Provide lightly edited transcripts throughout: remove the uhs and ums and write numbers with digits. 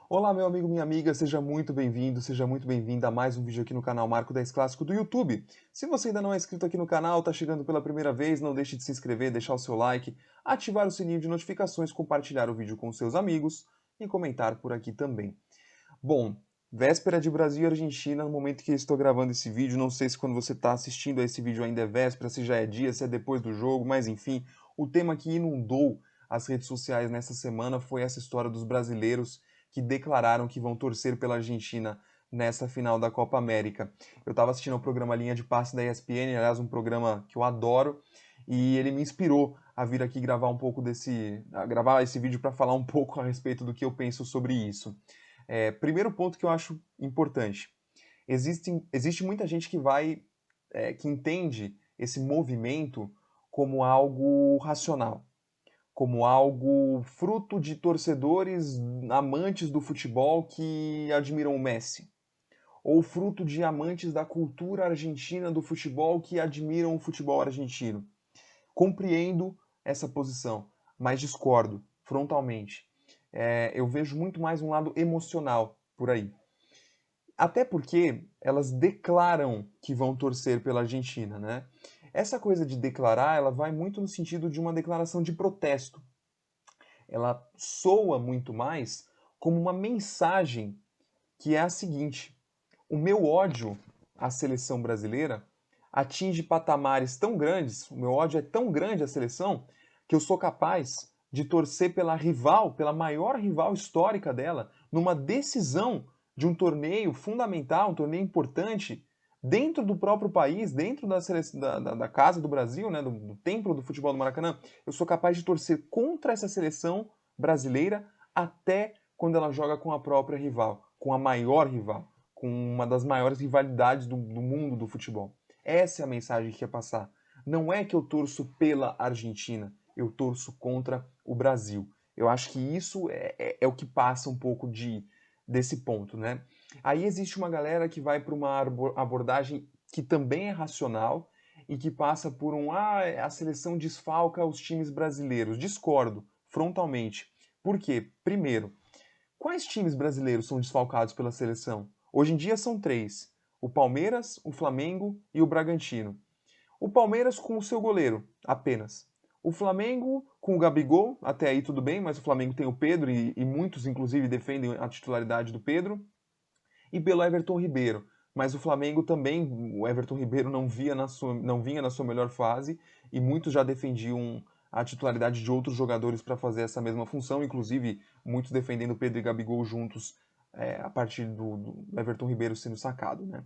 Olá, meu amigo, minha amiga, seja muito bem-vindo, seja muito bem-vinda a mais um vídeo aqui no canal Marco 10 Clássico do YouTube. Se você ainda não é inscrito aqui no canal, está chegando pela primeira vez, não deixe de se inscrever, deixar o seu like, ativar o sininho de notificações, compartilhar o vídeo com seus amigos e comentar por aqui também. Bom, véspera de Brasil e Argentina, no momento que eu estou gravando esse vídeo, não sei se quando você está assistindo a esse vídeo ainda é véspera, se já é dia, se é depois do jogo, mas enfim, o tema que inundou as redes sociais nessa semana foi essa história dos brasileiros que declararam que vão torcer pela Argentina nessa final da Copa América. Eu estava assistindo ao programa Linha de Passe da ESPN, aliás, um programa que eu adoro, e ele me inspirou a vir aqui gravar um pouco a gravar esse vídeo para falar um pouco a respeito do que eu penso sobre isso. Primeiro ponto que eu acho importante. Existe muita gente que entende esse movimento como algo racional, como algo fruto de torcedores amantes do futebol que admiram o Messi, ou fruto de amantes da cultura argentina do futebol que admiram o futebol argentino. Compreendo essa posição, mas discordo frontalmente. Eu vejo muito mais um lado emocional por aí. Até porque elas declaram que vão torcer pela Argentina, né? Essa coisa de declarar, ela vai muito no sentido de uma declaração de protesto. Ela soa muito mais como uma mensagem que é a seguinte: o meu ódio à seleção brasileira atinge patamares tão grandes, o meu ódio é tão grande à seleção, que eu sou capaz de torcer pela rival, pela maior rival histórica dela, numa decisão de um torneio fundamental, um torneio importante, dentro do próprio país, dentro da casa do Brasil, né, do templo do futebol do Maracanã, eu sou capaz de torcer contra essa seleção brasileira até quando ela joga com a própria rival, com a maior rival, com uma das maiores rivalidades do mundo do futebol. Essa é a mensagem que quer passar. Não é que eu torço pela Argentina, eu torço contra o Brasil. Eu acho que isso é o que passa um pouco desse ponto, né? Aí existe uma galera que vai para uma abordagem que também é racional e que passa por a seleção desfalca os times brasileiros. Discordo frontalmente. Por quê? Primeiro, quais times brasileiros são desfalcados pela seleção? Hoje em dia são três: o Palmeiras, o Flamengo e o Bragantino. O Palmeiras com o seu goleiro, apenas. O Flamengo com o Gabigol, até aí tudo bem, mas o Flamengo tem o Pedro e muitos, inclusive, defendem a titularidade do Pedro. E pelo Everton Ribeiro. Mas o Flamengo também, o Everton Ribeiro não vinha na sua melhor fase e muitos já defendiam a titularidade de outros jogadores para fazer essa mesma função, inclusive muitos defendendo Pedro e Gabigol juntos a partir do Everton Ribeiro sendo sacado, né?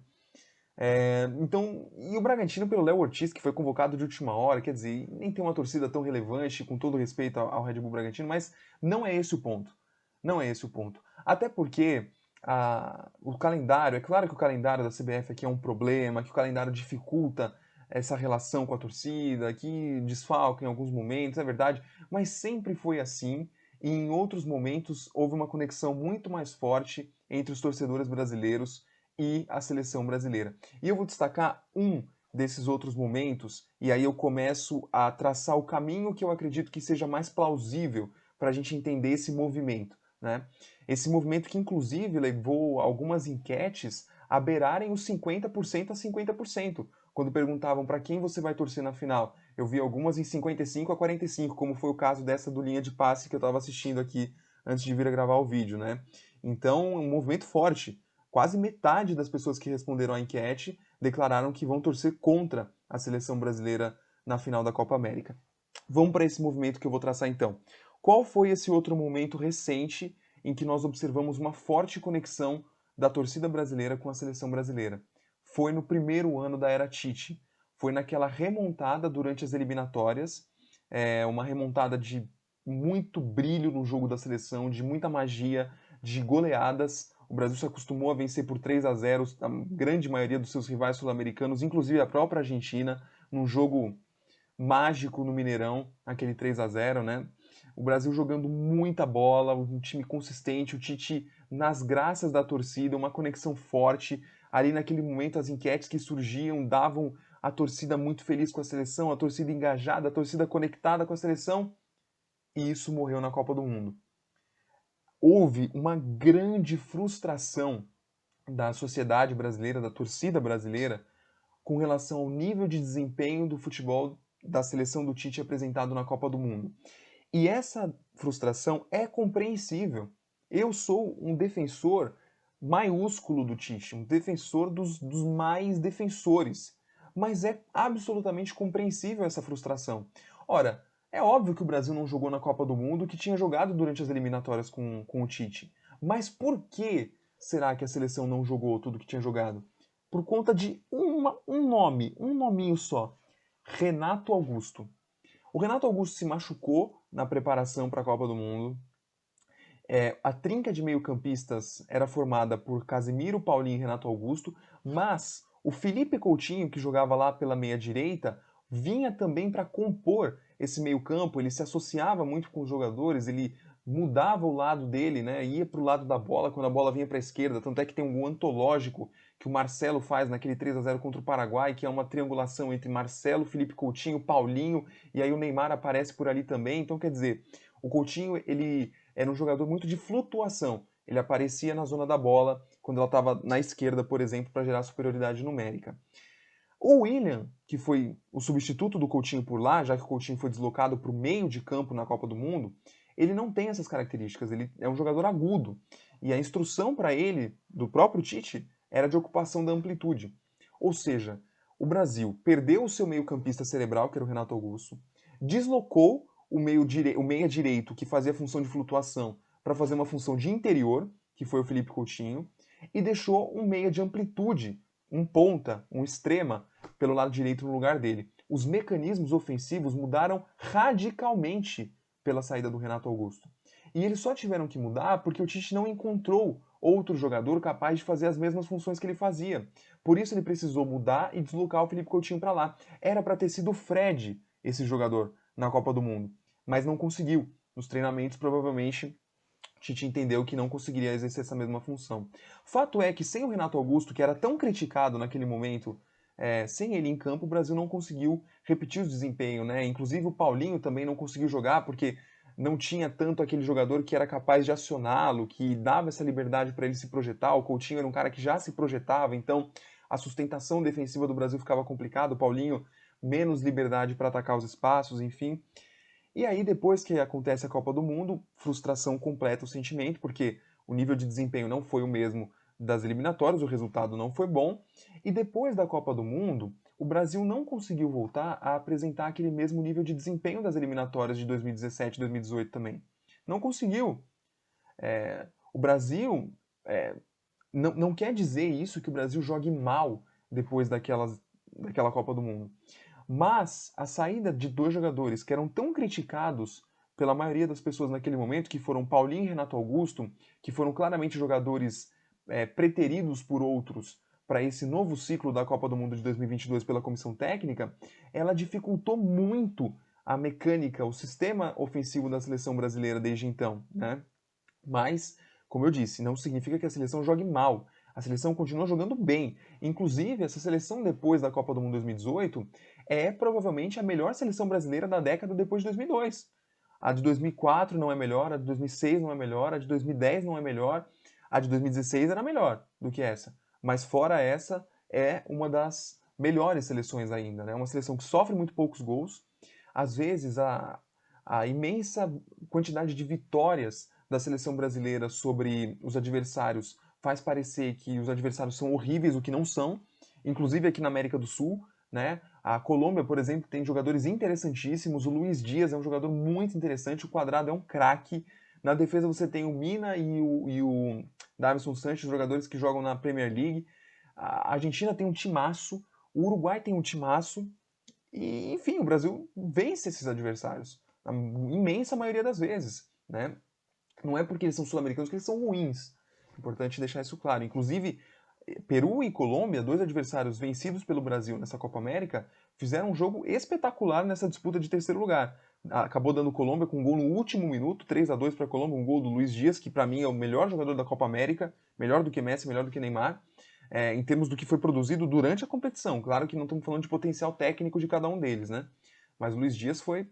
Então, e o Bragantino pelo Léo Ortiz, que foi convocado de última hora, quer dizer, nem tem uma torcida tão relevante, com todo respeito ao Red Bull Bragantino, mas não é esse o ponto. Não é esse o ponto. Até porque o calendário, é claro que o calendário da CBF aqui é um problema, que o calendário dificulta essa relação com a torcida, que desfalca em alguns momentos, é verdade, mas sempre foi assim, e em outros momentos houve uma conexão muito mais forte entre os torcedores brasileiros e a seleção brasileira. E eu vou destacar um desses outros momentos, e aí eu começo a traçar o caminho que eu acredito que seja mais plausível para a gente entender esse movimento. Né? Esse movimento que, inclusive, levou algumas enquetes a beirarem os 50% a 50%, quando perguntavam para quem você vai torcer na final. Eu vi algumas em 55 a 45, como foi o caso dessa do linha de passe que eu estava assistindo aqui antes de vir a gravar o vídeo. Né? Então, um movimento forte. Quase metade das pessoas que responderam à enquete declararam que vão torcer contra a seleção brasileira na final da Copa América. Vamos para esse movimento que eu vou traçar então. Qual foi esse outro momento recente em que nós observamos uma forte conexão da torcida brasileira com a seleção brasileira? Foi no primeiro ano da era Tite. Foi naquela remontada durante as eliminatórias, uma remontada de muito brilho no jogo da seleção, de muita magia, de goleadas. O Brasil se acostumou a vencer por 3-0 a grande maioria dos seus rivais sul-americanos, inclusive a própria Argentina, num jogo mágico no Mineirão, aquele 3-0, né? O Brasil jogando muita bola, um time consistente, o Tite nas graças da torcida, uma conexão forte. Ali naquele momento as enquetes que surgiam davam a torcida muito feliz com a seleção, a torcida engajada, a torcida conectada com a seleção, e isso morreu na Copa do Mundo. houve uma grande frustração da sociedade brasileira, da torcida brasileira, com relação ao nível de desempenho do futebol da seleção do Tite apresentado na Copa do Mundo. E essa frustração é compreensível. Eu sou um defensor maiúsculo do Tite, um defensor dos mais defensores. Mas é absolutamente compreensível essa frustração. Ora, é óbvio que o Brasil não jogou na Copa do Mundo, que tinha jogado durante as eliminatórias com o Tite. Mas por que será que a seleção não jogou tudo que tinha jogado? Por conta de um nominho só. Renato Augusto. O Renato Augusto se machucou na preparação para a Copa do Mundo. A trinca de meio-campistas era formada por Casemiro, Paulinho e Renato Augusto, mas o Felipe Coutinho, que jogava lá pela meia-direita, vinha também para compor esse meio-campo. Ele se associava muito com os jogadores, ele mudava o lado dele, né? Ia para o lado da bola quando a bola vinha para a esquerda. Tanto é que tem um gol antológico que o Marcelo faz naquele 3-0 contra o Paraguai, que é uma triangulação entre Marcelo, Felipe Coutinho, Paulinho, e aí o Neymar aparece por ali também. Então, quer dizer, o Coutinho, ele era um jogador muito de flutuação. Ele aparecia na zona da bola quando ela estava na esquerda, por exemplo, para gerar superioridade numérica. O William, que foi o substituto do Coutinho por lá, já que o Coutinho foi deslocado para o meio de campo na Copa do Mundo, ele não tem essas características, ele é um jogador agudo. E a instrução para ele, do próprio Tite, era de ocupação da amplitude. Ou seja, o Brasil perdeu o seu meio-campista cerebral, que era o Renato Augusto, deslocou o meia direito, que fazia a função de flutuação, para fazer uma função de interior, que foi o Felipe Coutinho, e deixou um meia de amplitude, um ponta, um extrema, pelo lado direito no lugar dele. Os mecanismos ofensivos mudaram radicalmente pela saída do Renato Augusto. E eles só tiveram que mudar porque o Tite não encontrou outro jogador capaz de fazer as mesmas funções que ele fazia. Por isso ele precisou mudar e deslocar o Felipe Coutinho para lá. Era para ter sido o Fred esse jogador na Copa do Mundo, mas não conseguiu. Nos treinamentos, provavelmente, Tite entendeu que não conseguiria exercer essa mesma função. Fato é que sem o Renato Augusto, que era tão criticado naquele momento, sem ele em campo, o Brasil não conseguiu repetir o desempenho, né? Inclusive o Paulinho também não conseguiu jogar porque não tinha tanto aquele jogador que era capaz de acioná-lo, que dava essa liberdade para ele se projetar. O Coutinho era um cara que já se projetava, então a sustentação defensiva do Brasil ficava complicada. O Paulinho menos liberdade para atacar os espaços, enfim. E aí, depois que acontece a Copa do Mundo, frustração completa o sentimento, porque o nível de desempenho não foi o mesmo das eliminatórias, o resultado não foi bom. E depois da Copa do Mundo, o Brasil não conseguiu voltar a apresentar aquele mesmo nível de desempenho das eliminatórias de 2017 e 2018 também. Não conseguiu. O Brasil não quer dizer isso que o Brasil jogue mal depois daquela Copa do Mundo. Mas a saída de dois jogadores que eram tão criticados pela maioria das pessoas naquele momento, que foram Paulinho e Renato Augusto, que foram claramente jogadores preteridos por outros para esse novo ciclo da Copa do Mundo de 2022 pela comissão técnica, ela dificultou muito a mecânica, o sistema ofensivo da seleção brasileira desde então, né? Mas, como eu disse, não significa que a seleção jogue mal. A seleção continua jogando bem. Inclusive, essa seleção depois da Copa do Mundo 2018 é provavelmente a melhor seleção brasileira da década depois de 2002. A de 2004 não é melhor, a de 2006 não é melhor, a de 2010 não é melhor, a de 2016 era melhor do que essa. Mas fora essa, é uma das melhores seleções ainda, né? Uma seleção que sofre muito poucos gols. Às vezes, a imensa quantidade de vitórias da seleção brasileira sobre os adversários faz parecer que os adversários são horríveis, o que não são, inclusive aqui na América do Sul, né? A Colômbia, por exemplo, tem jogadores interessantíssimos, o Luiz Dias é um jogador muito interessante, o Cuadrado é um craque, na defesa você tem o Mina e o Davinson Sanches, jogadores que jogam na Premier League, a Argentina tem um timaço, o Uruguai tem um timaço, e enfim, o Brasil vence esses adversários, a imensa maioria das vezes, né? Não é porque eles são sul-americanos que eles são ruins. É importante deixar isso claro. Inclusive, Peru e Colômbia, dois adversários vencidos pelo Brasil nessa Copa América, fizeram um jogo espetacular nessa disputa de terceiro lugar. Acabou dando Colômbia com um gol no último minuto, 3-2 para a Colômbia, um gol do Luiz Dias, que para mim é o melhor jogador da Copa América, melhor do que Messi, melhor do que Neymar, em termos do que foi produzido durante a competição. Claro que não estamos falando de potencial técnico de cada um deles, né? Mas o Luiz Dias foi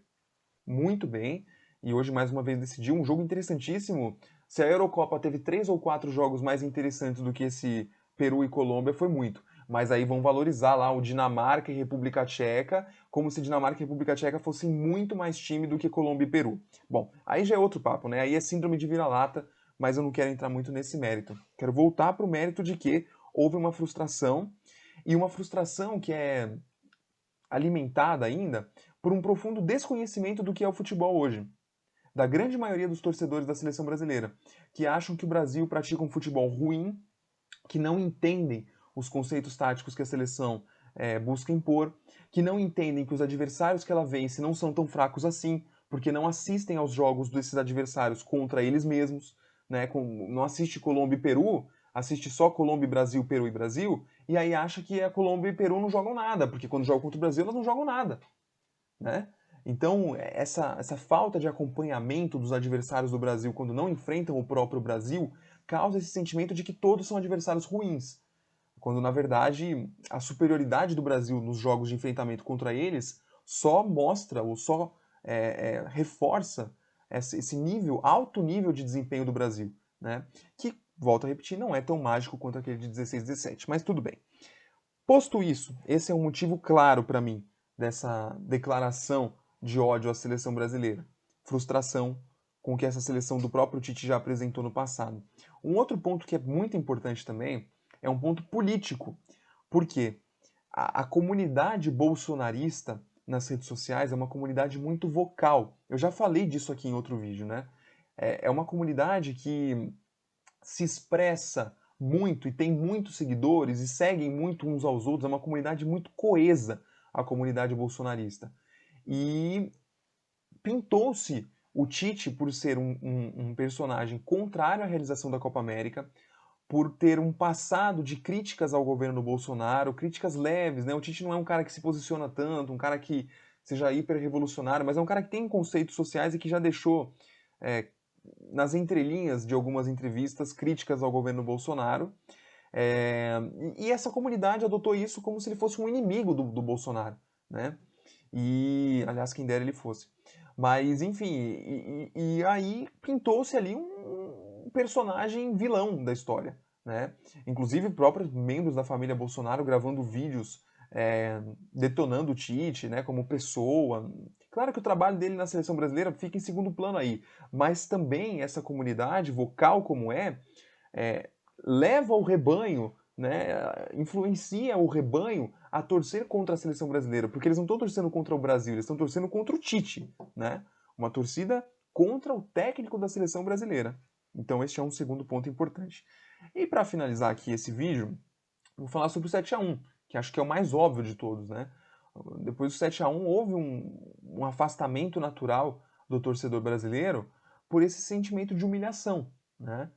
muito bem e hoje mais uma vez decidiu um jogo interessantíssimo Se a Eurocopa teve 3 ou 4 jogos mais interessantes do que esse Peru e Colômbia, foi muito. Mas aí vão valorizar lá o Dinamarca e República Tcheca, como se Dinamarca e República Tcheca fossem muito mais time do que Colômbia e Peru. Bom, aí já é outro papo, né? Aí é síndrome de vira-lata, mas eu não quero entrar muito nesse mérito. Quero voltar para o mérito de que houve uma frustração, e uma frustração que é alimentada ainda por um profundo desconhecimento do que é o futebol hoje, da grande maioria dos torcedores da seleção brasileira, que acham que o Brasil pratica um futebol ruim, que não entendem os conceitos táticos que a seleção busca impor, que não entendem que os adversários que ela vence não são tão fracos assim, porque não assistem aos jogos desses adversários contra eles mesmos, né? Não assiste Colômbia e Peru, assiste só Colômbia e Brasil, Peru e Brasil, e aí acha que a Colômbia e Peru não jogam nada, porque quando jogam contra o Brasil elas não jogam nada, né? Então, essa falta de acompanhamento dos adversários do Brasil quando não enfrentam o próprio Brasil causa esse sentimento de que todos são adversários ruins, quando na verdade a superioridade do Brasil nos jogos de enfrentamento contra eles só mostra ou só reforça esse nível, alto nível de desempenho do Brasil, né? Que, volto a repetir, não é tão mágico quanto aquele de 16, 17, mas tudo bem. Posto isso, esse é um motivo claro para mim dessa declaração de ódio à seleção brasileira. Frustração com o que essa seleção do próprio Tite já apresentou no passado. Um outro ponto que é muito importante também é um ponto político. Por quê? A comunidade bolsonarista nas redes sociais é uma comunidade muito vocal. Eu já falei disso aqui em outro vídeo, né? É uma comunidade que se expressa muito e tem muitos seguidores e seguem muito uns aos outros, é uma comunidade muito coesa, a comunidade bolsonarista. E pintou-se o Tite por ser um personagem contrário à realização da Copa América, por ter um passado de críticas ao governo Bolsonaro, críticas leves, né? O Tite não é um cara que se posiciona tanto, um cara que seja hiper-revolucionário, mas é um cara que tem conceitos sociais e que já deixou nas entrelinhas de algumas entrevistas críticas ao governo Bolsonaro. E essa comunidade adotou isso como se ele fosse um inimigo do Bolsonaro, né? E, aliás, quem dera ele fosse. Mas, enfim, e aí pintou-se ali um personagem vilão da história, né? Inclusive, próprios membros da família Bolsonaro gravando vídeos detonando o Tite, né, como pessoa. Claro que o trabalho dele na seleção brasileira fica em segundo plano aí, mas também essa comunidade vocal como leva o rebanho, né, influencia o rebanho a torcer contra a seleção brasileira, porque eles não estão torcendo contra o Brasil, eles estão torcendo contra o Tite, né? Uma torcida contra o técnico da seleção brasileira. Então este é um segundo ponto importante. E para finalizar aqui esse vídeo, vou falar sobre o 7-1, que acho que é o mais óbvio de todos, né? Depois do 7-1 houve um afastamento natural do torcedor brasileiro por esse sentimento de humilhação, né?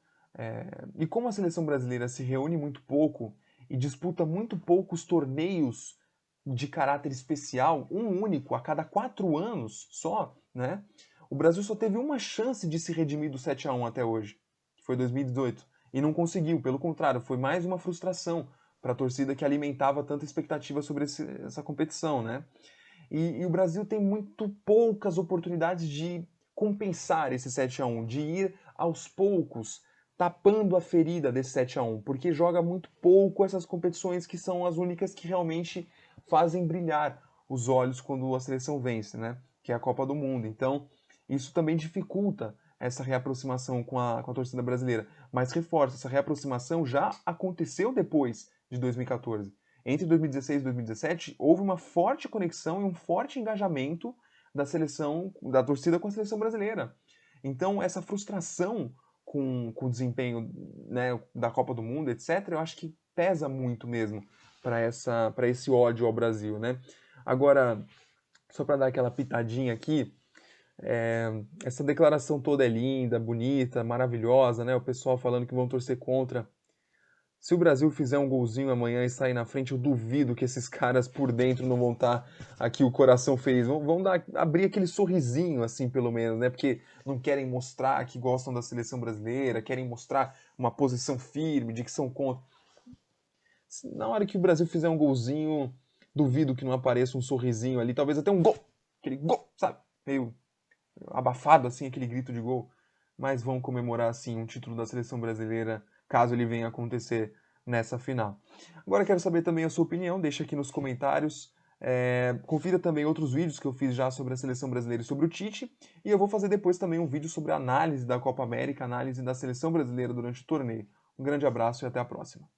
E como a seleção brasileira se reúne muito pouco e disputa muito poucos torneios de caráter especial, um único a cada 4 anos só, né? O Brasil só teve uma chance de se redimir do 7-1 até hoje, que foi 2018, e não conseguiu, pelo contrário, foi mais uma frustração para a torcida que alimentava tanta expectativa sobre essa competição, né? E o Brasil tem muito poucas oportunidades de compensar esse 7-1, de ir aos poucos tapando a ferida desse 7-1, porque joga muito pouco essas competições que são as únicas que realmente fazem brilhar os olhos quando a seleção vence, né? Que é a Copa do Mundo. Então, isso também dificulta essa reaproximação com a torcida brasileira. Mas reforça, essa reaproximação já aconteceu depois de 2014. Entre 2016 e 2017, houve uma forte conexão e um forte engajamento da seleção, da torcida com a seleção brasileira. Então, essa frustração com o desempenho, né, da Copa do Mundo, etc., eu acho que pesa muito mesmo para esse ódio ao Brasil, né? Agora, só para dar aquela pitadinha aqui, essa declaração toda é linda, bonita, maravilhosa, né? O pessoal falando que vão torcer contra. Se o Brasil fizer um golzinho amanhã e sair na frente, eu duvido que esses caras por dentro não vão estar aqui o coração feliz. Vão abrir aquele sorrisinho, assim, pelo menos, né? Porque não querem mostrar que gostam da seleção brasileira, querem mostrar uma posição firme, de que são contra. Na hora que o Brasil fizer um golzinho, duvido que não apareça um sorrisinho ali, talvez até um gol. Aquele gol, sabe? Meio abafado, assim, aquele grito de gol. mas vão comemorar sim um título da seleção brasileira, caso ele venha a acontecer nessa final. Agora quero saber também a sua opinião, deixa aqui nos comentários. Confira também outros vídeos que eu fiz já sobre a seleção brasileira e sobre o Tite, e eu vou fazer depois também um vídeo sobre a análise da Copa América, análise da seleção brasileira durante o torneio. Um grande abraço e até a próxima.